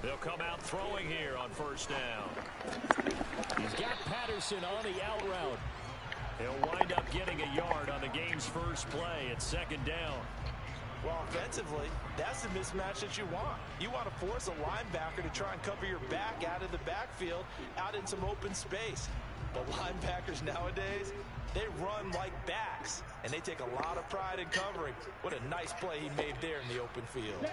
They'll come out throwing here on first down. He's got Patterson on the out route. He'll wind up getting a yard on the game's first play at second down. Well, offensively, that's the mismatch that you want. You want to force a linebacker to try and cover your back out of the backfield, out in some open space. But linebackers nowadays, they run like backs, and they take a lot of pride in covering. What a nice play he made there in the open field.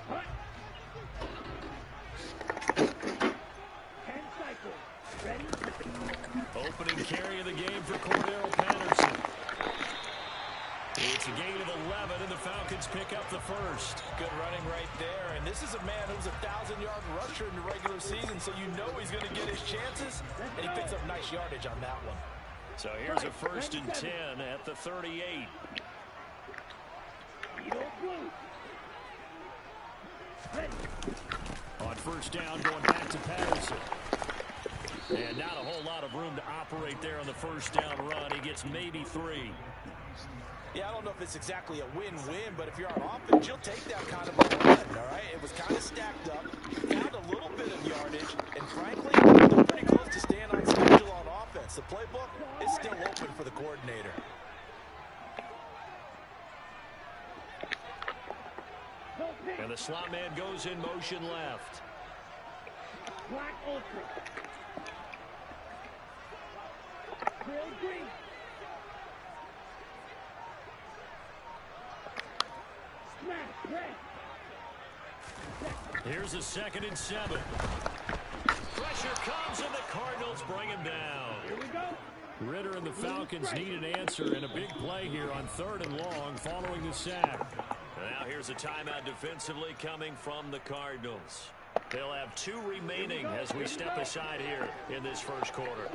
Opening carry of the game for Cordell Patterson. It's a gain of 11, and the Falcons pick up the first. Good running right there. And this is a man who's a 1,000-yard rusher in the regular season, so you know he's going to get his chances, and he picks up nice yardage on that one. So here's a 1st and 10 at the 38. On first down, going back to Patterson. And not a whole lot of room to operate there on the first down run. He gets maybe 3. Yeah, I don't know if it's exactly a win-win, but if you're on offense, you'll take that kind of a run, all right? It was kind of stacked up, found a little bit of yardage, and frankly, they're pretty close to staying on schedule on offense. The playbook is still open for the coordinator. And the slot man goes in motion left. Black ultra. Real green. Here's a 2nd and 7. Pressure comes, and the Cardinals bring him down. Here we go. Ritter and the Falcons need an answer, and a big play here on 3rd and long following the sack. Now here's a timeout defensively coming from the Cardinals. They'll have 2 remaining as we step aside here in this first quarter.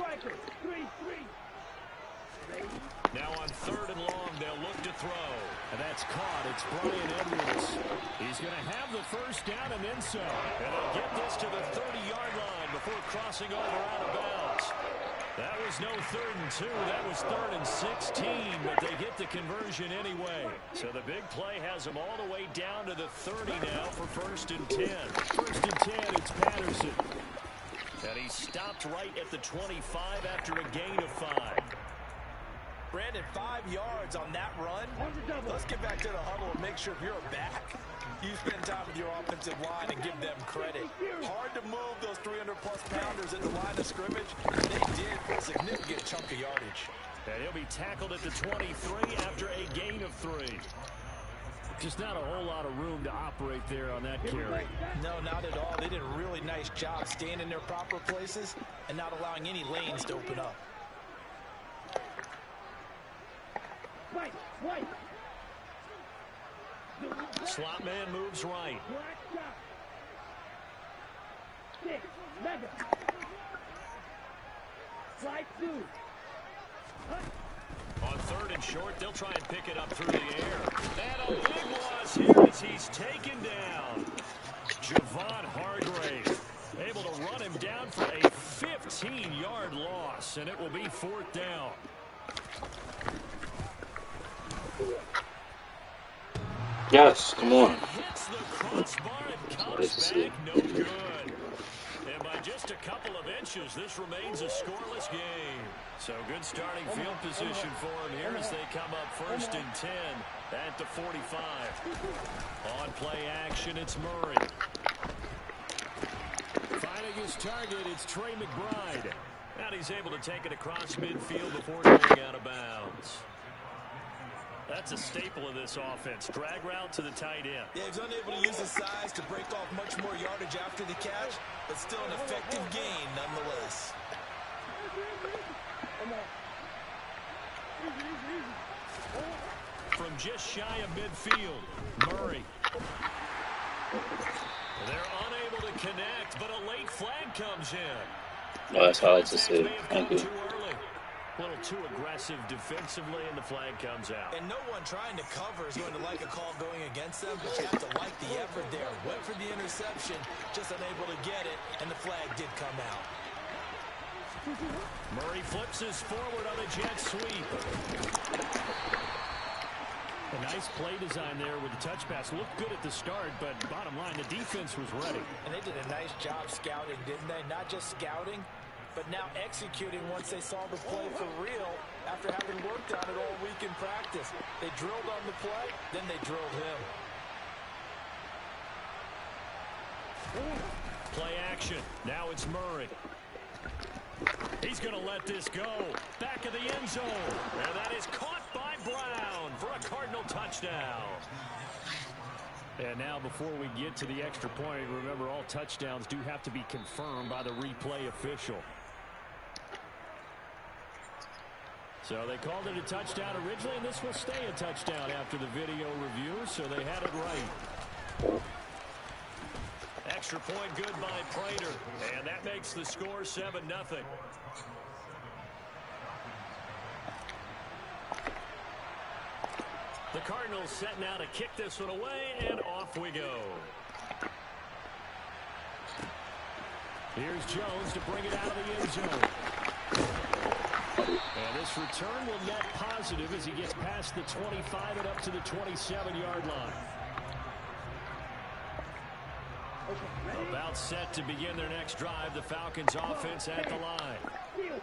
Now on 3rd and long, they'll look to throw. And that's caught. It's Brian Edwards. He's going to have the first down and then some. And they'll get this to the 30-yard line before crossing over out of bounds. That was no 3rd and 2. That was 3rd and 16, but they get the conversion anyway. So the big play has them all the way down to the 30 now for 1st and 10. 1st and 10, it's Patterson. And he stopped right at the 25 after a gain of 5. Brandon, 5 yards on that run. Let's get back to the huddle and make sure if you're a back, you spend time with your offensive line and give them credit. Hard to move those 300-plus pounders at the line of scrimmage. They did for a significant chunk of yardage. And he'll be tackled at the 23 after a gain of 3. Just not a whole lot of room to operate there on that carry. No, not at all. They did a really nice job staying in their proper places and not allowing any lanes to open up. Slot man moves right. On 3rd and short, they'll try and pick it up through the air. And a big loss here as he's taken down. Javon Hargrave able to run him down for a 15-yard loss, and it will be 4th down. Yes, come on. Hits the crossbar and comes back no good. And by just a couple of inches, this remains a scoreless game. So good starting field position for him here as they come up 1st and 10 at the 45. On play action, it's Murray. Finding his target, it's Trey McBride. And he's able to take it across midfield before going out of bounds. That's a staple of this offense. Drag route to the tight end. Yeah, he's unable to use his size to break off much more yardage after the catch, but still an effective gain nonetheless. From just shy of midfield, Murray. They're unable to connect, but a late flag comes in. Oh, that's how I like to see. Thank you. A little too aggressive defensively, and the flag comes out. And no one trying to cover is going to like a call going against them, but you have to like the effort there. Went for the interception, just unable to get it, and the flag did come out. Murray flips his forward on a jet sweep. A nice play design there with the touch pass. Looked good at the start, but bottom line, the defense was ready. And they did a nice job scouting, didn't they? Not just scouting, but now executing once they saw the play for real after having worked on it all week in practice. They drilled on the play, then they drilled him. Play action. Now it's Murray. He's going to let this go. Back of the end zone. And that is caught by Brown for a Cardinal touchdown. And now before we get to the extra point, remember all touchdowns do have to be confirmed by the replay official. So they called it a touchdown originally, and this will stay a touchdown after the video review, so they had it right. Extra point good by Prater, and that makes the score 7-0. The Cardinals set now to kick this one away, and off we go. Here's Jones to bring it out of the end zone. And this return will net positive as he gets past the 25 and up to the 27-yard line. About set to begin their next drive, the Falcons offense at the line.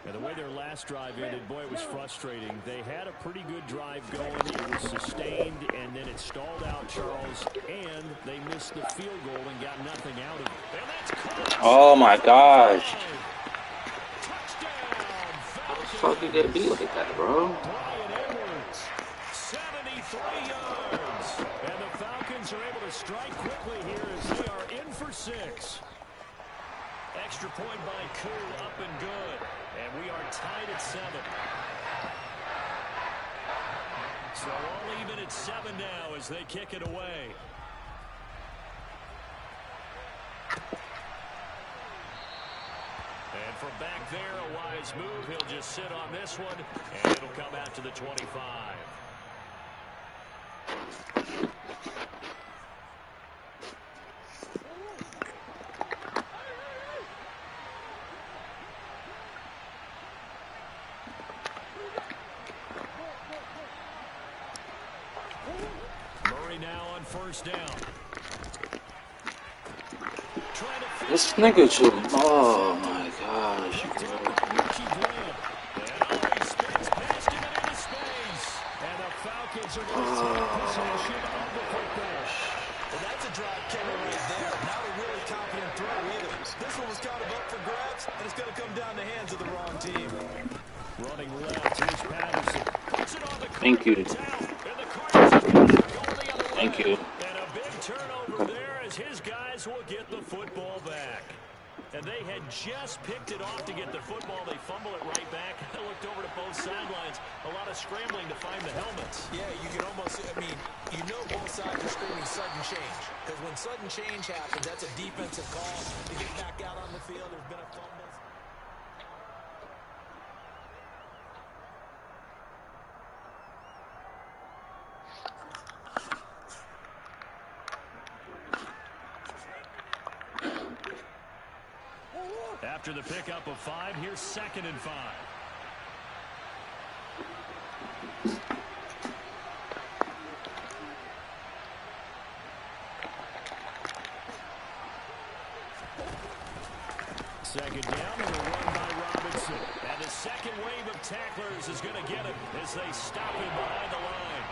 And the way their last drive ended, boy, it was frustrating. They had a pretty good drive going. It was sustained, and then it stalled out, Charles, and they missed the field goal and got nothing out of it. And that's caught. Oh, my gosh. How the fuck did that be like that, bro? Brian Edwards, 73 yards. And the Falcons are able to strike quickly here as they are in for 6. Extra point by Koo, up and good. And we are tied at 7. So all even at 7 now as they kick it away. And from back there, a wise move. He'll just sit on this one, and it'll come out to the 25. Murray now on first down. This nigga should. Oh my gosh. That's a drive killer right there. Not a really confident throw either. This one was kind of up for grabs, and it's going to come down the hands of the wrong team. Running left, here's Patterson. Puts it on the Thank you. Thank you. And a big turnover there as his guys will get the football back. And they had just picked it off to get the football. They fumble it right back. I looked over to both sidelines. A lot of scrambling to find the helmets. Yeah, you can almost, I mean, you know both sides are screaming sudden change. Because when sudden change happens, that's a defensive call. To get back out on the field, there's been a fumble. After the pickup of 5, here's 2nd and 5. Second down and a run by Robinson. And the second wave of tacklers is going to get him as they stop him behind the line.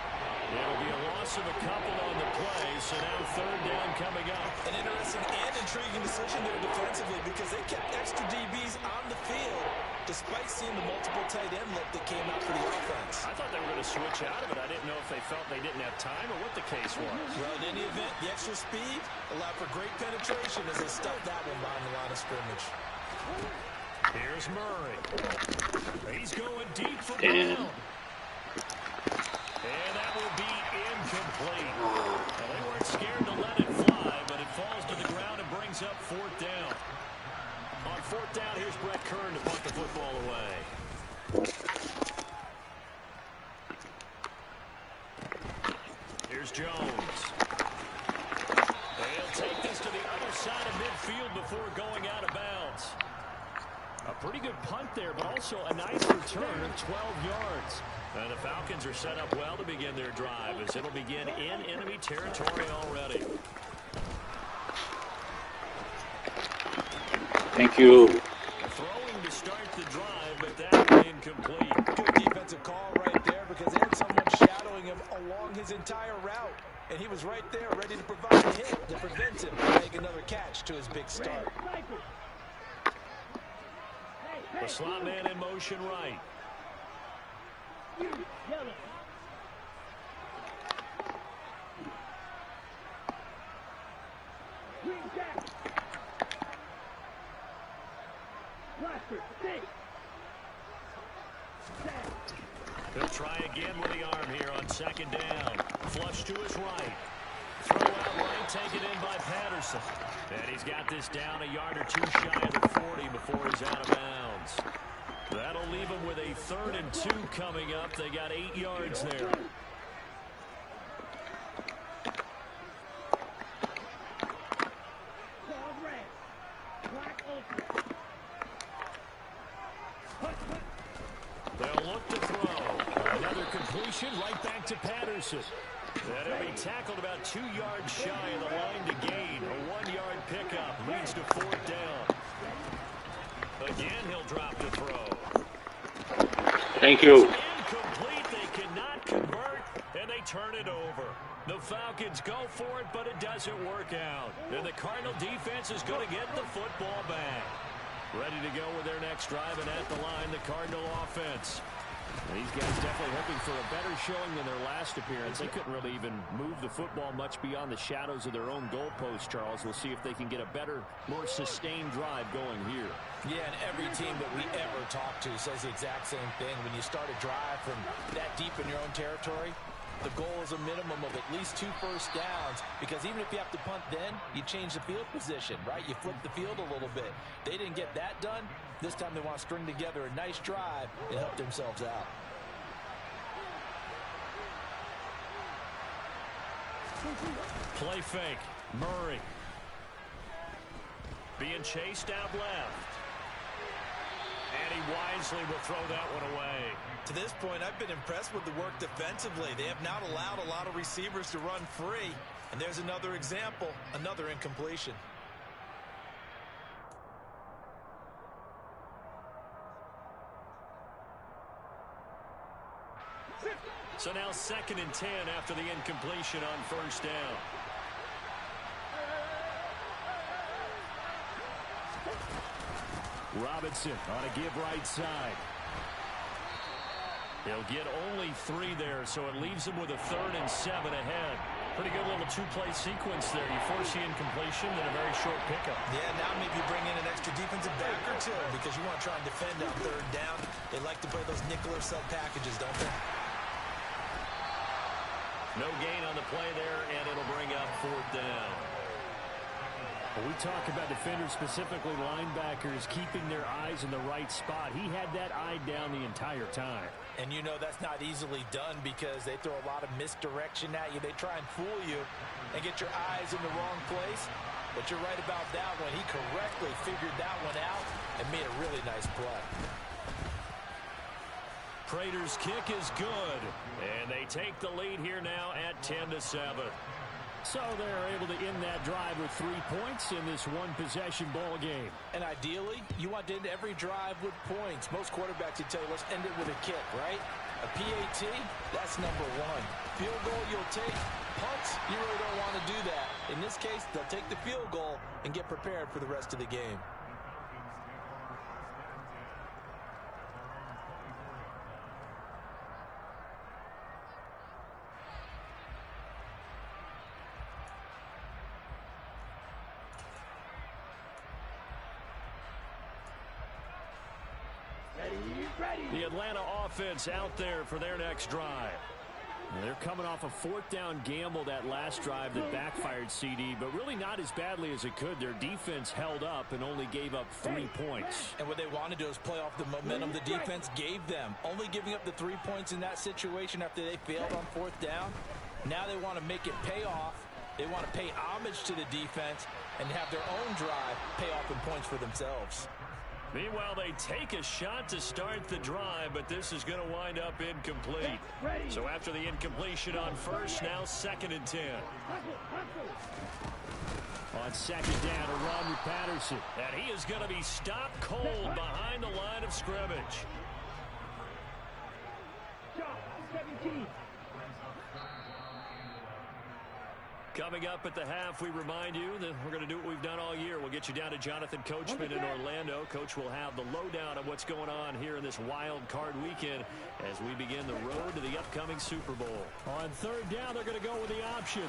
It'll be a loss of a couple on the play, so now 3rd down coming up. An interesting and intriguing decision there defensively because they kept extra DBs on the field despite seeing the multiple tight end look that came out for the offense. I thought they were going to switch out of it. I didn't know if they felt they didn't have time or what the case was. Well, in any event, the extra speed allowed for great penetration as they stuffed that one behind the line of scrimmage. Here's Murray. He's going deep for Brown. And that will be incomplete. Well, they weren't scared to let it fly, but it falls to the ground and brings up 4th down. On 4th down, here's Brett Kern to punt the football away. Here's Jones. They'll take this to the other side of midfield before going out of bounds. A pretty good punt there, but also a nice return of 12 yards. And the Falcons are set up well to begin their drive as it'll begin in enemy territory already. Thank you. Throwing to start the drive, but that incomplete. Good defensive call right there because they had someone shadowing him along his entire route. And he was right there ready to provide a hit to prevent him from making another catch to his big start. The slot man in motion right. He'll try again with the arm here on second down. Flush to his right. Throw out right, taken in by Patterson. And he's got this down a yard or two shy of the 40 before he's out of bounds. That'll leave him with a 3rd and 2 coming up. They got 8 yards there. They'll look to throw. Another completion right back to Patterson. And he'll be tackled about 2 yards shy of the line to gain. A 1-yard pickup leads to 4th down. Again, he'll drop to throw. Thank you. Incomplete. They cannot convert, and they turn it over. The Falcons go for it, but it doesn't work out. And the Cardinal defense is going to get the football back. Ready to go with their next drive, and at the line, the Cardinal offense. These guys definitely hoping for a better showing than their last appearance. They couldn't really even move the football much beyond the shadows of their own goalpost, Charles. We'll see if they can get a better, more sustained drive going here. Yeah, and every team that we ever talk to says the exact same thing. When you start a drive from that deep in your own territory, the goal is a minimum of at least 2 first downs, because even if you have to punt then, you change the field position, right? You flip the field a little bit. They didn't get that done. This time they want to string together a nice drive and help themselves out. Play fake. Murray. Being chased out left. And he wisely will throw that one away. To this point, I've been impressed with the work defensively. They have not allowed a lot of receivers to run free. And there's another example, another incompletion. So now 2nd and 10 after the incompletion on 1st down. Robinson on a give right side. He'll get only 3 there, so it leaves him with a 3rd and 7 ahead. Pretty good little 2-play sequence there. You force the incompletion, then a very short pickup. Yeah, now maybe you bring in an extra defensive back or two because you want to try and defend on 3rd down. They like to play those nickel or sub packages, don't they? No gain on the play there, and it'll bring up 4th down. Well, we talk about defenders, specifically linebackers, keeping their eyes in the right spot. He had that eye down the entire time. And you know that's not easily done because they throw a lot of misdirection at you. They try and fool you and get your eyes in the wrong place. But you're right about that one. He correctly figured that one out and made a really nice play. Prater's kick is good, and they take the lead here now at 10-7. So they're able to end that drive with 3 points in this one-possession ball game. And ideally, you want to end every drive with points. Most quarterbacks would tell you, let's end it with a kick, right? A PAT, that's number 1. Field goal, you'll take. Punts, you really don't want to do that. In this case, they'll take the field goal and get prepared for the rest of the game. The Atlanta offense out there for their next drive. They're coming off a 4th down gamble that last drive that backfired, CD, but really not as badly as it could. Their defense held up and only gave up 3 points. And what they want to do is play off the momentum the defense gave them. Only giving up the 3 points in that situation after they failed on 4th down. Now they want to make it pay off. They want to pay homage to the defense and have their own drive pay off in points for themselves. Meanwhile, they take a shot to start the drive, but this is going to wind up incomplete. So after the incompletion on first, now 2nd and 10. On second down, a run with Patterson. And he is going to be stopped cold behind the line of scrimmage. 17. Coming up at the half, we remind you that we're going to do what we've done all year. We'll get you down to Jonathan Coachman in Orlando. Coach will have the lowdown on what's going on here in this wild card weekend as we begin the road to the upcoming Super Bowl. On third down, they're going to go with the option.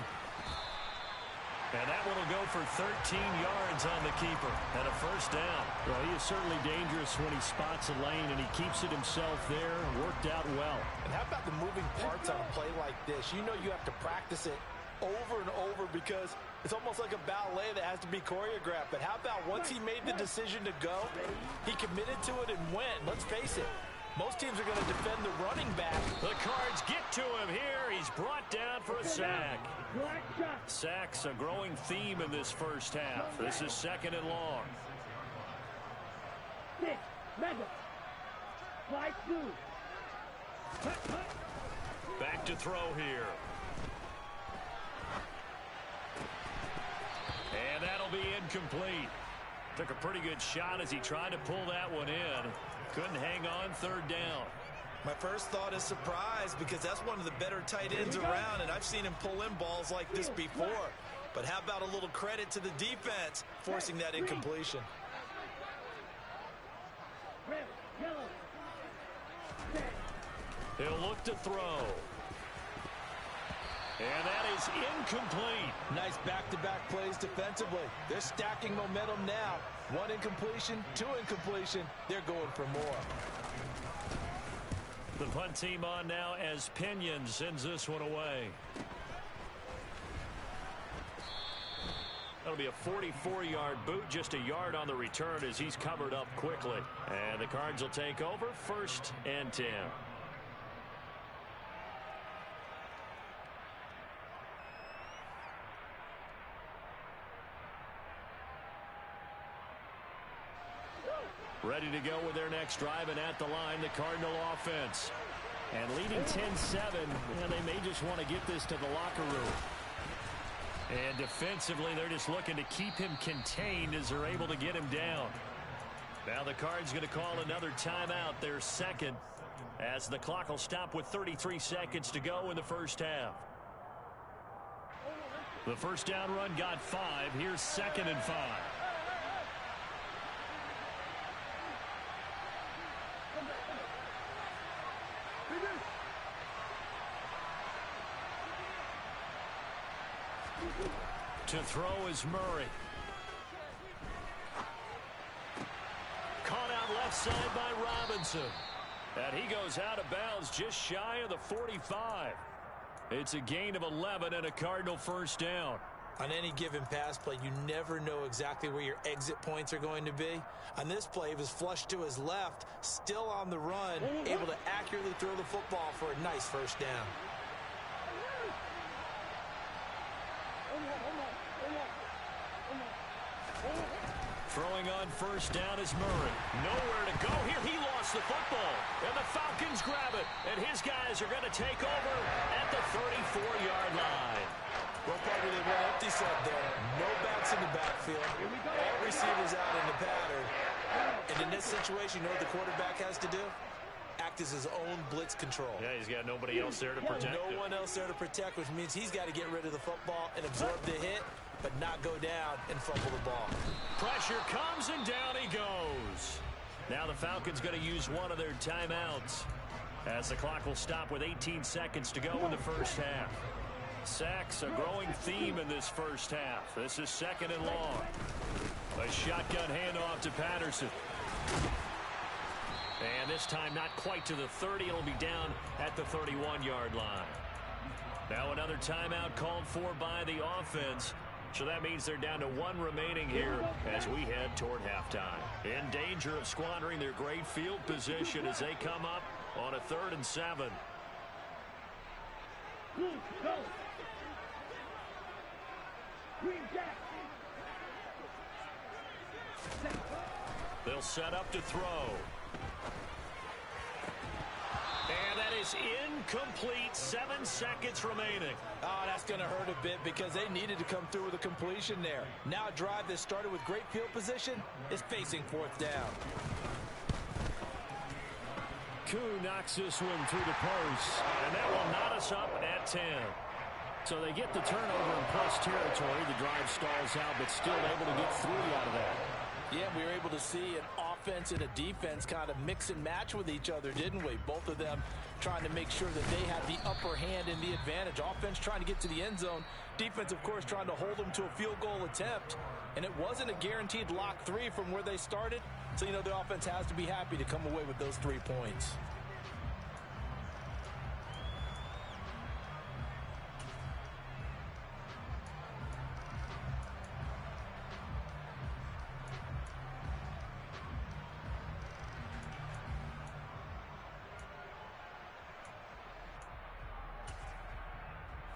And that one will go for 13 yards on the keeper and a first down. Well, he is certainly dangerous when he spots a lane, and he keeps it himself there. Worked out well. And how about the moving parts on a play like this? You know you have to practice it over and over because it's almost like a ballet that has to be choreographed. But how about once he made the decision to go, he committed to it and went. Let's face it, most teams are going to defend the running back. The Cards get to him here. He's brought down for a sack. Sacks a growing theme in this first half. This is 2nd and long. 6, Mega. Slide through. Back to throw here. And that'll be incomplete. Took a pretty good shot as he tried to pull that one in. Couldn't hang on third down. My first thought is surprise because that's one of the better tight ends around, and I've seen him pull in balls like this before. But how about a little credit to the defense forcing that incompletion? He'll look to throw. And that is incomplete. Nice back-to-back plays defensively. They're stacking momentum now. 1 incompletion, 2 incompletion. They're going for more. The punt team on now as Pinion sends this one away. That'll be a 44-yard boot, just a yard on the return as he's covered up quickly. And the Cards will take over 1st and 10. Ready to go with their next drive, and at the line, the Cardinal offense. And leading 10-7, and they may just want to get this to the locker room. And defensively, they're just looking to keep him contained as they're able to get him down. Now the Cards going to call another timeout, their 2nd, as the clock will stop with 33 seconds to go in the first half. The first down run got 5. Here's 2nd and 5. To throw is Murray. Caught out left side by Robinson. And he goes out of bounds just shy of the 45. It's a gain of 11 and a Cardinal first down. On any given pass play, you never know exactly where your exit points are going to be. On this play, he was flushed to his left, still on the run, able to accurately throw the football for a nice first down. Throwing on first down is Murray. Nowhere to go here. He lost the football. And the Falcons grab it. And his guys are going to take over at the 34-yard line. Well, probably they went empty set there. No backs in the backfield. All receivers out in the pattern. And in this situation, you know what the quarterback has to do? Act as his own blitz control. Yeah, he's got nobody else there to protect him. No one else there to protect, which means he's got to get rid of the football and absorb the hit, but not go down and fumble the ball. Pressure comes, and down he goes. Now the Falcons going to use one of their timeouts as the clock will stop with 18 seconds to go in the first half. Sacks a growing theme in this first half. This is 2nd and long. A shotgun handoff to Patterson. And this time not quite to the 30. It'll be down at the 31-yard line. Now another timeout called for by the offense. So that means they're down to 1 remaining here as we head toward halftime. In danger of squandering their great field position as they come up on a 3rd and 7. Go. Green Jack. They'll set up to throw. And that is incomplete. 7 seconds remaining. Oh, that's going to hurt a bit because they needed to come through with a completion there. Now a drive that started with great field position is facing 4th down. Koo knocks this one through the post. And that will knot us up at 10. So they get the turnover in plus territory. The drive stalls out, but still able to get 3 out of that. Yeah, we were able to see an offense and a defense kind of mix and match with each other, didn't we? Both of them trying to make sure that they had the upper hand and the advantage. Offense trying to get to the end zone. Defense, of course, trying to hold them to a field goal attempt. And it wasn't a guaranteed lock 3 from where they started. So, you know, the offense has to be happy to come away with those 3 points.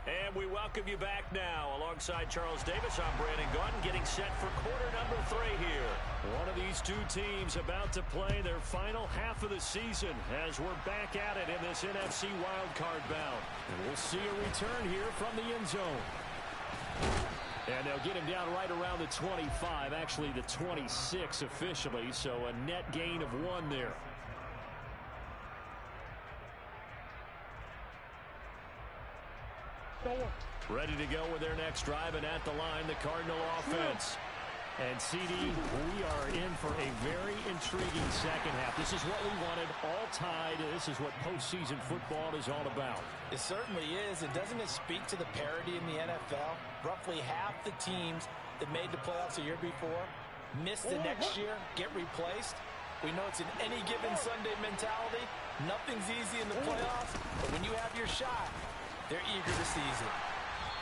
And we welcome you back now. Alongside Charles Davis, I'm Brandon Gaudin, getting set for quarter number 3 here. One of these 2 teams about to play their final half of the season as we're back at it in this NFC wildcard bout. And we'll see a return here from the end zone. And they'll get him down right around the 25, actually the 26 officially, so a net gain of 1 there. Ready to go with their next drive, and at the line, the Cardinal offense. And CD, we are in for a very intriguing second half. This is what we wanted, all tied. This is what postseason football is all about. It certainly is. And doesn't it speak to the parity in the NFL? Roughly half the teams that made the playoffs a year before miss the next year, get replaced. We know it's an any given Sunday mentality. Nothing's easy in the playoffs, but when you have your shot, they're eager to seize it.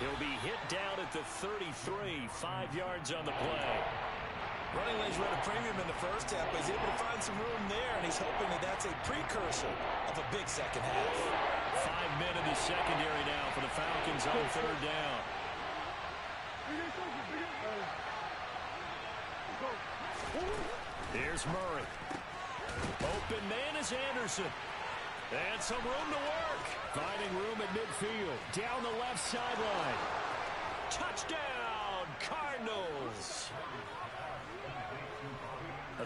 He'll be hit down at the 33, 5 yards on the play. Running lanes were at a premium in the first half, but he's able to find some room there, and he's hoping that that's a precursor of a big second half. 5 men in the secondary now for the Falcons on 3rd down. Here's Murray. Open man is Anderson. And some room to work. Finding room at midfield. Down the left sideline. Touchdown, Cardinals.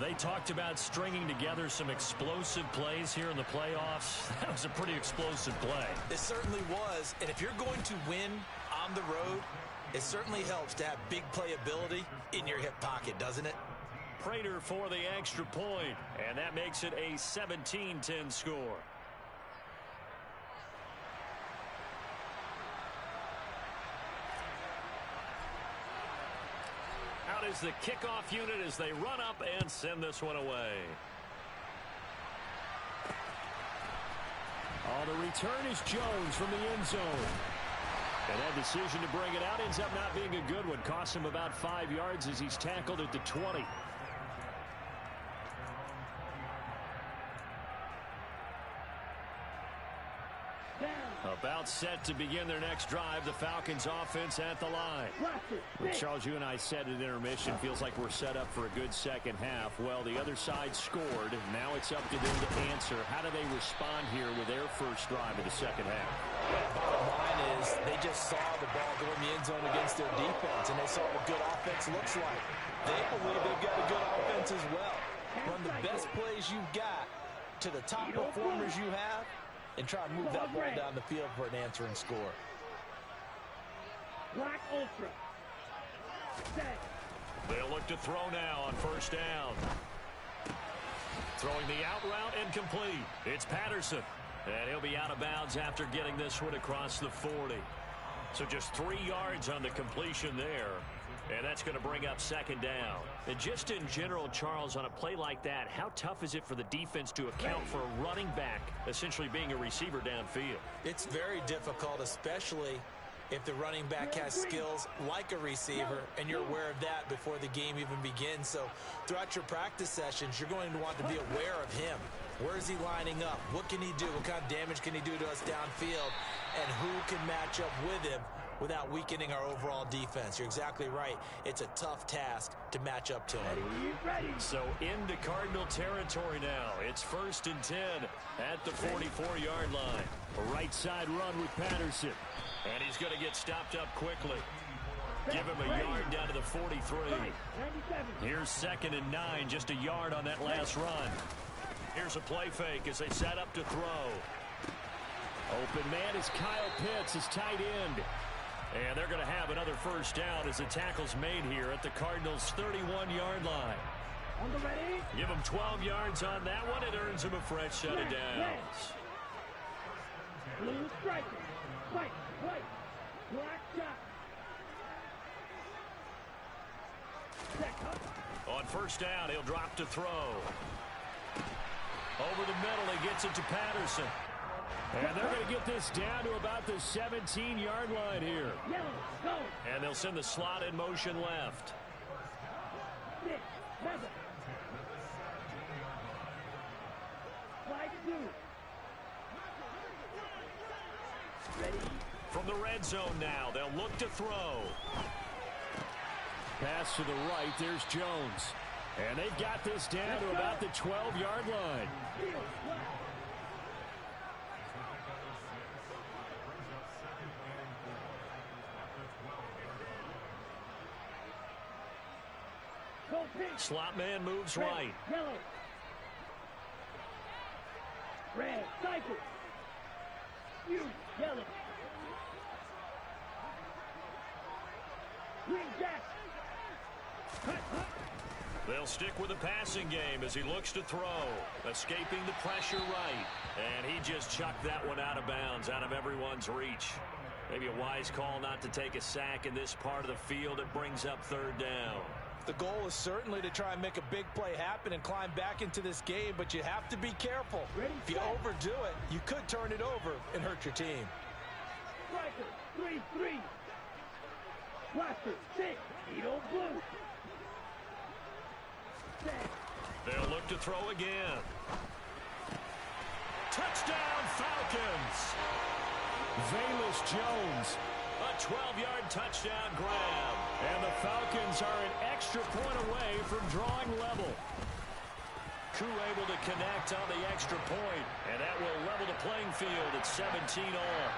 They talked about stringing together some explosive plays here in the playoffs. That was a pretty explosive play. It certainly was. And if you're going to win on the road, it certainly helps to have big playability in your hip pocket, doesn't it? Prater for the extra point. And that makes it a 17-10 score. Out is the kickoff unit as they run up and send this one away. Oh, the return is Jones from the end zone. And that decision to bring it out ends up not being a good one. Costs him about 5 yards as he's tackled at the 20. About set to begin their next drive. The Falcons offense at the line. Well, Charles, you and I said at intermission, feels like we're set up for a good second half. Well, the other side scored. Now it's up to them to answer. How do they respond here with their first drive of the second half? Bottom line is they just saw the ball go in the end zone against their defense, and they saw what good offense looks like. They believe they've got a good offense as well. Run the best plays you've got to the top performers you have, and try to move that ball down the field for an answering score. Black Ultra. Set. They'll look to throw now on first down. Throwing the out route incomplete. It's Patterson. And he'll be out of bounds after getting this one across the 40. So just 3 yards on the completion there. And that's going to bring up second down. And just in general, Charles, on a play like that, how tough is it for the defense to account for a running back essentially being a receiver downfield? It's very difficult, especially if the running back has skills like a receiver, and you're aware of that before the game even begins. So throughout your practice sessions, you're going to want to be aware of him. Where is he lining up? What can he do? What kind of damage can he do to us downfield? And who can match up with him without weakening our overall defense. You're exactly right. It's a tough task to match up to him. So into Cardinal territory now. It's 1st and 10 at the 44-yard line. A right side run with Patterson. And he's going to get stopped up quickly. Give him a yard down to the 43. Here's 2nd and 9, just a yard on that last run. Here's a play fake as they set up to throw. Open man is Kyle Pitts, his tight end. And they're going to have another first down as the tackle's made here at the Cardinals' 31-yard line. Give him 12 yards on that one. It earns him a fresh set of downs. Blue striker. White. Black shot. On first down, he'll drop to throw. Over the middle, he gets it to Patterson. And they're going to get this down to about the 17-yard line here. And they'll send the slot in motion left. From the red zone now, they'll look to throw. Pass to the right, there's Jones. And they've got this down to about the 12-yard line. Slot man moves right. Yellow. Red, cycle. You, yellow. Green jack. They'll stick with the passing game as he looks to throw. Escaping the pressure right. And he just chucked that one out of bounds, out of everyone's reach. Maybe a wise call not to take a sack in this part of the field. It brings up 3rd down. The goal is certainly to try and make a big play happen and climb back into this game, but you have to be careful. If you overdo it, you could turn it over and hurt your team. Striker, 3-3. Blaster, 6. Edo blue. They'll look to throw again. Touchdown, Falcons! Velus Jones. A 12-yard touchdown grab. And the Falcons are an extra point away from drawing level. Crew able to connect on the extra point. And that will level the playing field at 17 all.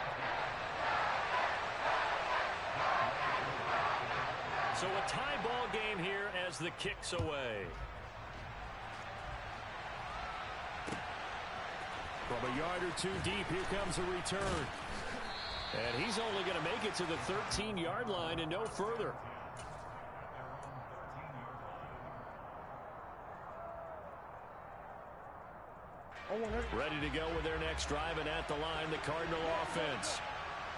So a tie ball game here as the kick's away. From a yard or 2 deep, here comes a return. And he's only going to make it to the 13-yard line and no further. Ready to go with their next drive, and at the line, the Cardinal offense.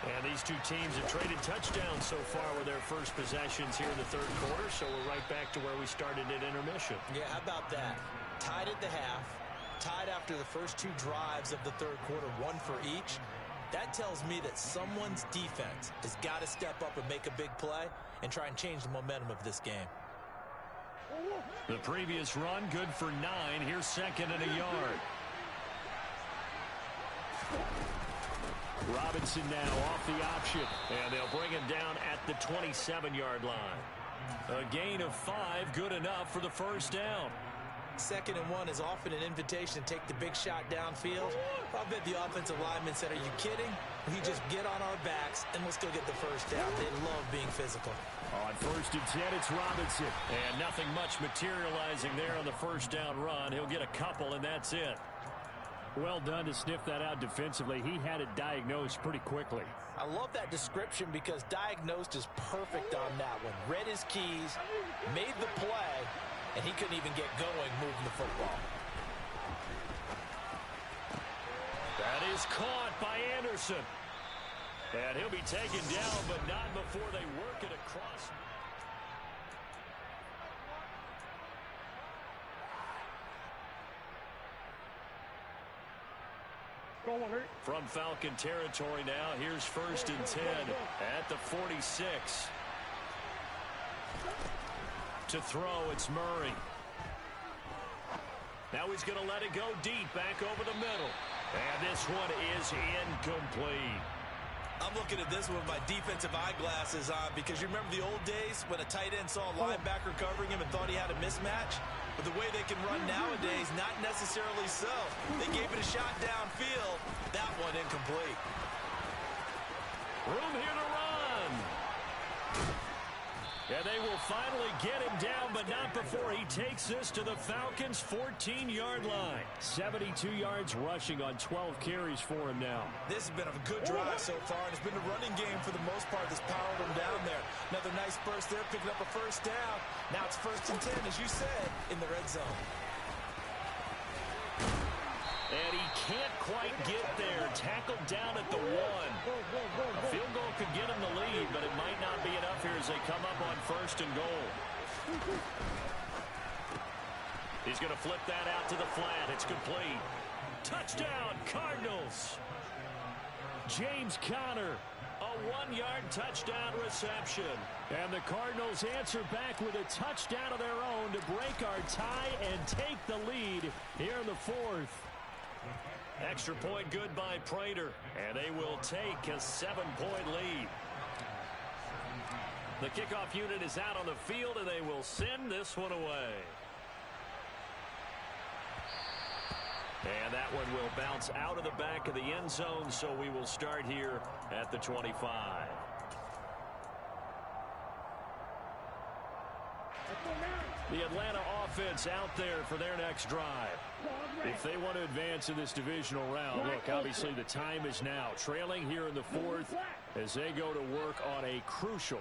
And these two teams have traded touchdowns so far with their first possessions here in the 3rd quarter, so we're right back to where we started at intermission. Yeah, how about that? Tied at the half, tied after the first 2 drives of the 3rd quarter, 1 for each. That tells me that someone's defense has got to step up and make a big play and try and change the momentum of this game. The previous run, good for 9. Here's 2nd and a yard. Robinson now off the option, and they'll bring him down at the 27-yard line. A gain of 5, good enough for the first down. 2nd and 1 is often an invitation to take the big shot downfield. I bet the offensive lineman said, "Are you kidding? We just get on our backs and let's go get the first down." They love being physical. On 1st and 10, it's Robinson. And nothing much materializing there on the first down run. He'll get a couple, and that's it. Well done to sniff that out defensively. He had it diagnosed pretty quickly. I love that description because diagnosed is perfect on that one. Read his keys, made the play, and he couldn't even get going moving the football. That is caught by Anderson. And he'll be taken down, but not before they work it across. From Falcon territory now, here's 1st and 10 at the 46. To throw, it's Murray. Now he's going to let it go deep, back over the middle. And this one is incomplete. I'm looking at this one with my defensive eyeglasses on because you remember the old days when a tight end saw a linebacker covering him and thought he had a mismatch? But the way they can run nowadays, not necessarily so. They gave it a shot downfield. That one incomplete. Room here to run. And they will finally get him down, but not before he takes this to the Falcons' 14-yard line. 72 yards rushing on 12 carries for him now. This has been a good drive so far, and it's been a running game for the most part that's powered him down there. Another nice burst there, picking up a first down. Now it's 1st and 10, as you said, in the red zone. And he can't quite get there. Tackled down at the 1. A field goal could get him the lead, but it might not be enough here as they come up on 1st and goal. He's going to flip that out to the flat. It's complete. Touchdown, Cardinals. James Conner, a 1-yard touchdown reception. And the Cardinals answer back with a touchdown of their own to break our tie and take the lead here in the 4th. Extra point good by Prater, and they will take a 7-point lead. The kickoff unit is out on the field, and they will send this one away. And that one will bounce out of the back of the end zone, so we will start here at the 25. The Atlanta offense out there for their next drive. If they want to advance in this divisional round, look, obviously the time is now. Trailing here in the 4th as they go to work on a crucial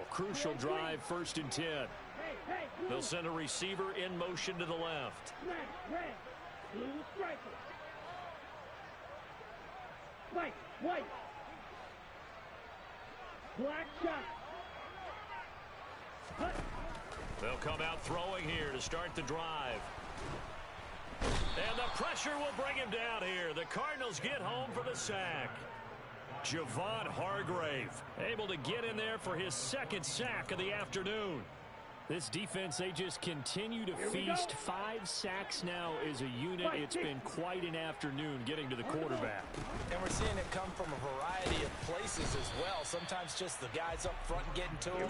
drive, 1st and 10. They'll send a receiver in motion to the left. White. Black shot. They'll come out throwing here to start the drive. And the pressure will bring him down here. The Cardinals get home for the sack. Javon Hargrave able to get in there for his 2nd sack of the afternoon. This defense, they just continue to feast. 5 sacks now as a unit. It's been quite an afternoon getting to the quarterback. And we're seeing it come from a variety of places as well. Sometimes just the guys up front getting to him.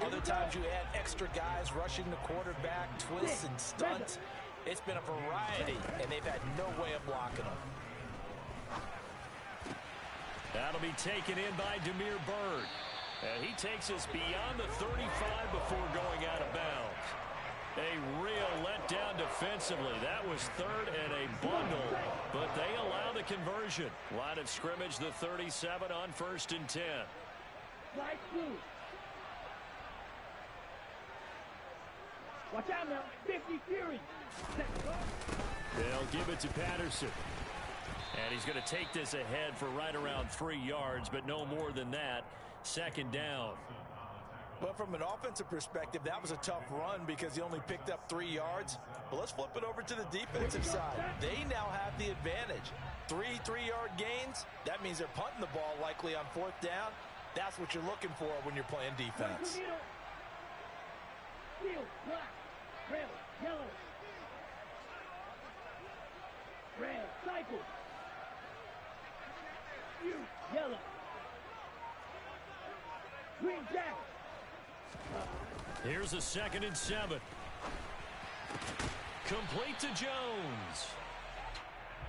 Other times you add extra guys rushing the quarterback, twists and stunts. It's been a variety, and they've had no way of blocking them. That'll be taken in by Damiere Byrd. And he takes us beyond the 35 before going out of bounds. A real letdown defensively. That was 3rd and a bundle, but they allow the conversion. Line of scrimmage, the 37 on 1st and 10. Light blue. Watch out now. 50 Fury. They'll give it to Patterson. And he's going to take this ahead for right around 3 yards, but no more than that. 2nd down. But from an offensive perspective, that was a tough run because he only picked up 3 yards. But let's flip it over to the defensive side. They now have the advantage. 3 3-yard gains. That means they're punting the ball likely on 4th down. That's what you're looking for when you're playing defense. Black, red, yellow, red, cycle, yellow, green jack. Here's a 2nd and 7. Complete to Jones.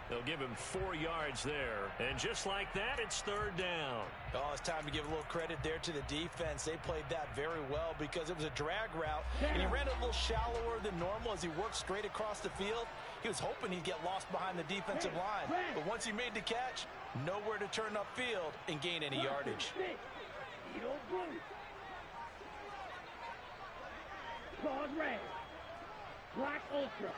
They'll give him 4 yards there. And just like that, it's 3rd down. Oh, it's time to give a little credit there to the defense. They played that very well because it was a drag route, and he ran it a little shallower than normal as he worked straight across the field. He was hoping he'd get lost behind the defensive line. But once he made the catch, nowhere to turn upfield and gain any yardage. Claws red. Black ultra.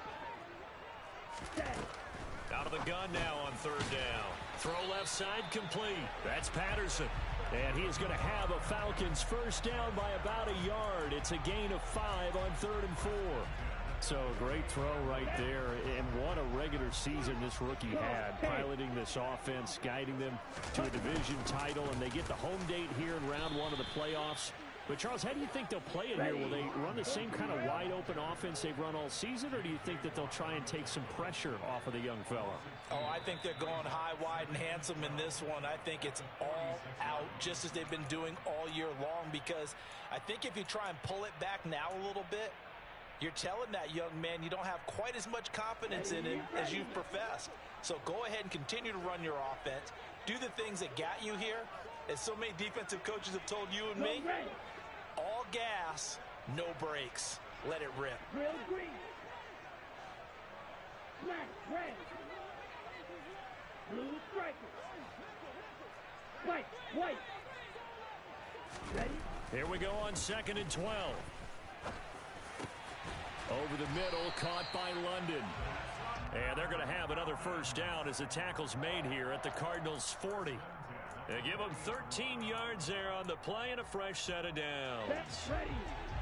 Out of the gun now on 3rd down. Throw left side complete. That's Patterson. And he is going to have a Falcons 1st down by about a yard. It's a gain of 5 on 3rd and 4. So great throw right there. And what a regular season this rookie had. Piloting this offense, guiding them to a division title. And they get the home date here in round 1 of the playoffs. But, Charles, how do you think they'll play it here? Will they run the same kind of wide-open offense they've run all season, or do you think that they'll try and take some pressure off of the young fella? Oh, I think they're going high, wide, and handsome in this one. I think it's all out, just as they've been doing all year long, because I think if you try and pull it back now a little bit, you're telling that young man you don't have quite as much confidence in him as you've professed. So go ahead and continue to run your offense. Do the things that got you here. As so many defensive coaches have told you and me, all gas, no brakes. Let it rip. Real green. Black, red. Blue striker. White, white. Ready? Here we go on 2nd and 12. Over the middle, caught by London. And they're going to have another first down as the tackle's made here at the Cardinals' 40. They give them 13 yards there on the play and a fresh set of downs.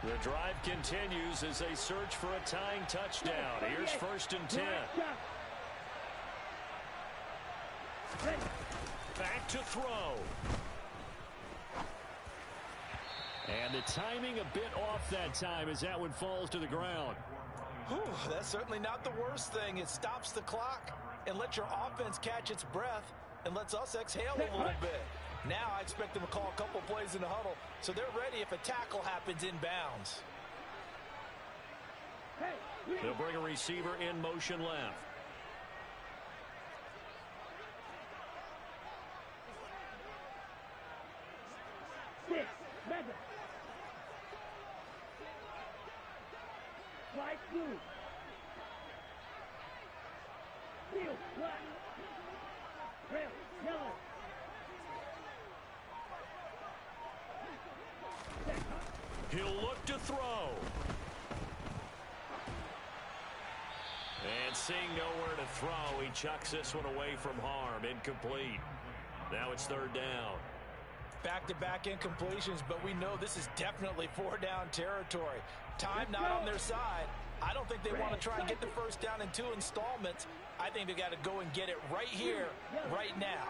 The drive continues as they search for a tying touchdown. Here's 1st and 10. Back to throw. And the timing a bit off that time as that one falls to the ground. Whew, that's certainly not the worst thing. It stops the clock and lets your offense catch its breath and lets us exhale a little bit. Now I expect them to call a couple plays in the huddle so they're ready if a tackle happens inbounds. They'll bring a receiver in motion left. Six, Mega. White, blue. Steel, black. Red, yellow. He'll look to throw. And seeing nowhere to throw, he chucks this one away from harm. Incomplete. Now it's 3rd down. Back-to-back incompletions, but we know this is definitely 4-down territory. Time not on their side. I don't think they want to try and get the first down in 2 installments. I think they got to go and get it right here, right now.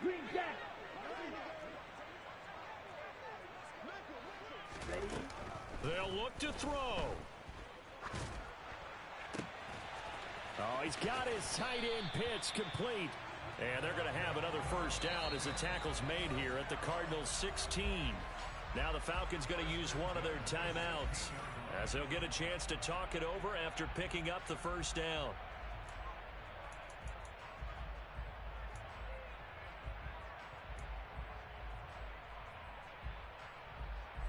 Green jack. They'll look to throw. Oh, he's got his tight end pitch complete. And they're going to have another first down as the tackle's made here at the Cardinals' 16. Now the Falcons going to use one of their timeouts as they'll get a chance to talk it over after picking up the first down.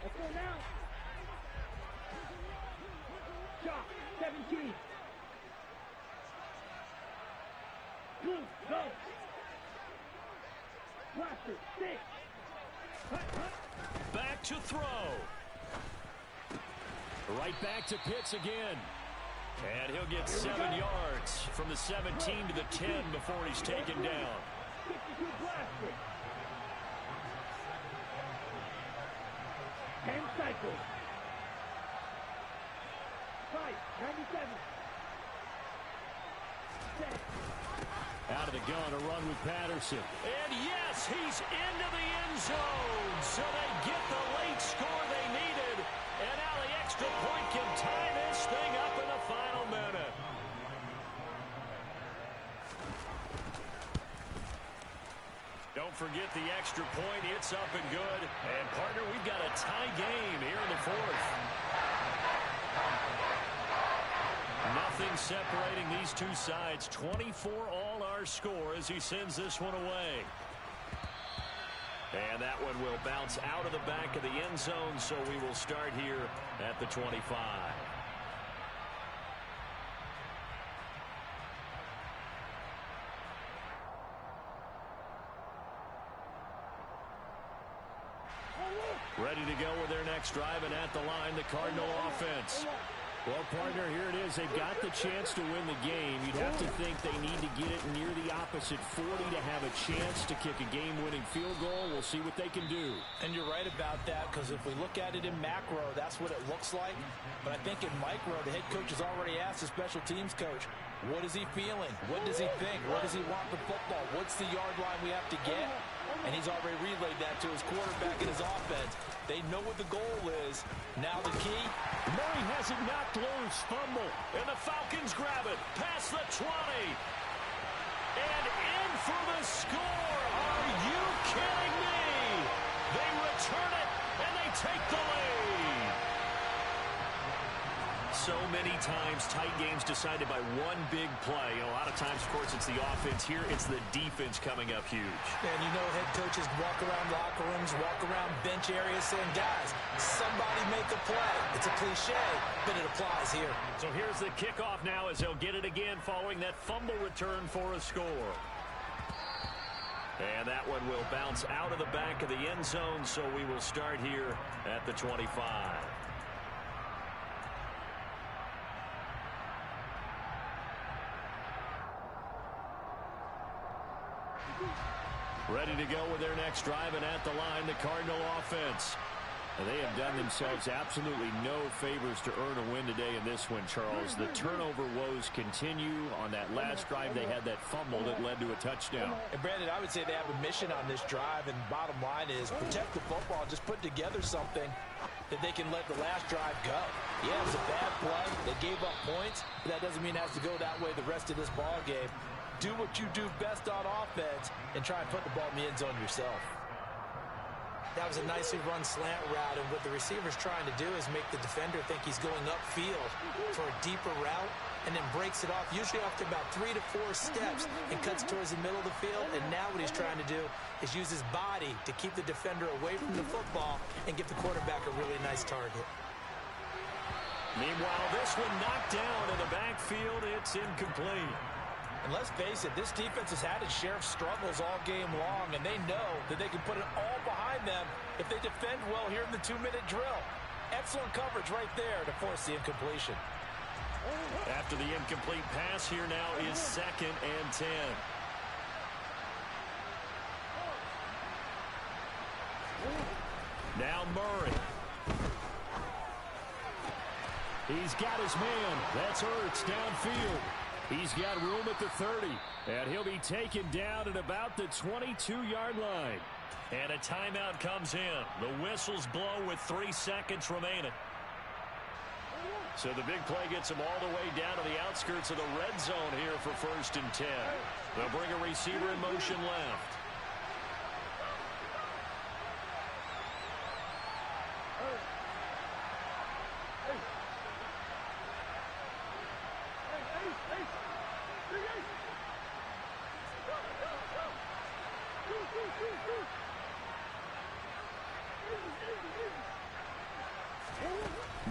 Let's go now. Shot, 17. Blue, go. Blaster, 6. Back to throw. Right back to Pitts again. And he'll get 7 yards from the 17 to the 10 before he's taken down. 52 blaster. 10 cycles. 5, 97. 10. Out of the gun, a run with Patterson. And yes, he's into the end zone. So they get the late score they needed. And now the extra point can tie this thing up in the final minute. Don't forget the extra point. It's up and good. And, partner, we've got a tie game here in the 4th. Nothing separating these two sides. 24 all our score as he sends this one away. And that one will bounce out of the back of the end zone, so we will start here at the 25. Ready to go with their next drive, and at the line, the Cardinal offense. Well, partner, here it is. They've got the chance to win the game. You'd have to think they need to get it near the opposite 40 to have a chance to kick a game-winning field goal. We'll see what they can do. And you're right about that, because if we look at it in macro, that's what it looks like. But I think in micro, the head coach has already asked the special teams coach, what is he feeling? What does he think? What does he want for football? What's the yard line we have to get? And he's already relayed that to his quarterback and his offense. They know what the goal is. Now the key. Murray has it knocked loose. Fumble. And the Falcons grab it. Past the 20. And in for the score. Are you kidding me? They return it, and they take the lead. So many times, tight games decided by one big play. A lot of times, of course, it's the offense. Here, it's the defense coming up huge. And you know head coaches walk around locker rooms, walk around bench areas saying, guys, somebody make a play. It's a cliche, but it applies here. So here's the kickoff now as they'll get it again following that fumble return for a score. And that one will bounce out of the back of the end zone, so we will start here at the 25. Ready to go with their next drive, and at the line, the Cardinal offense. And they have done themselves absolutely no favors to earn a win today in this one, Charles. The turnover woes continue. On that last drive, they had that fumble that led to a touchdown. And Brandon, I would say they have a mission on this drive, and bottom line is protect the football. Just put together something that they can let the last drive go. Yeah, it was a bad play. They gave up points, but that doesn't mean it has to go that way the rest of this ball game. Do what you do best on offense and try and put the ball in the end zone yourself. That was a nicely run slant route, and what the receiver's trying to do is make the defender think he's going upfield for a deeper route, and then breaks it off, usually after about 3 to 4 steps, and cuts towards the middle of the field. And now what he's trying to do is use his body to keep the defender away from the football and give the quarterback a really nice target. Meanwhile, this one knocked down in the backfield. It's incomplete. And let's face it, this defense has had its share of struggles all game long, and they know that they can put it all behind them if they defend well here in the 2-minute drill. Excellent coverage right there to force the incompletion. After the incomplete pass, here now is 2nd and 10. Now Murray. He's got his man. That's Ertz downfield. He's got room at the 30, and he'll be taken down at about the 22-yard line. And a timeout comes in. The whistles blow with 3 seconds remaining. So the big play gets them all the way down to the outskirts of the red zone here for 1st and 10. They'll bring a receiver in motion left.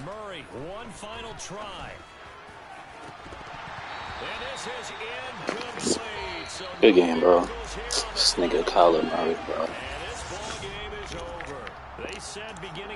Murray, one final try. And this is incomplete. So good game, bro. This nigga Kyler Murray, bro. And this ball game is over. They said beginning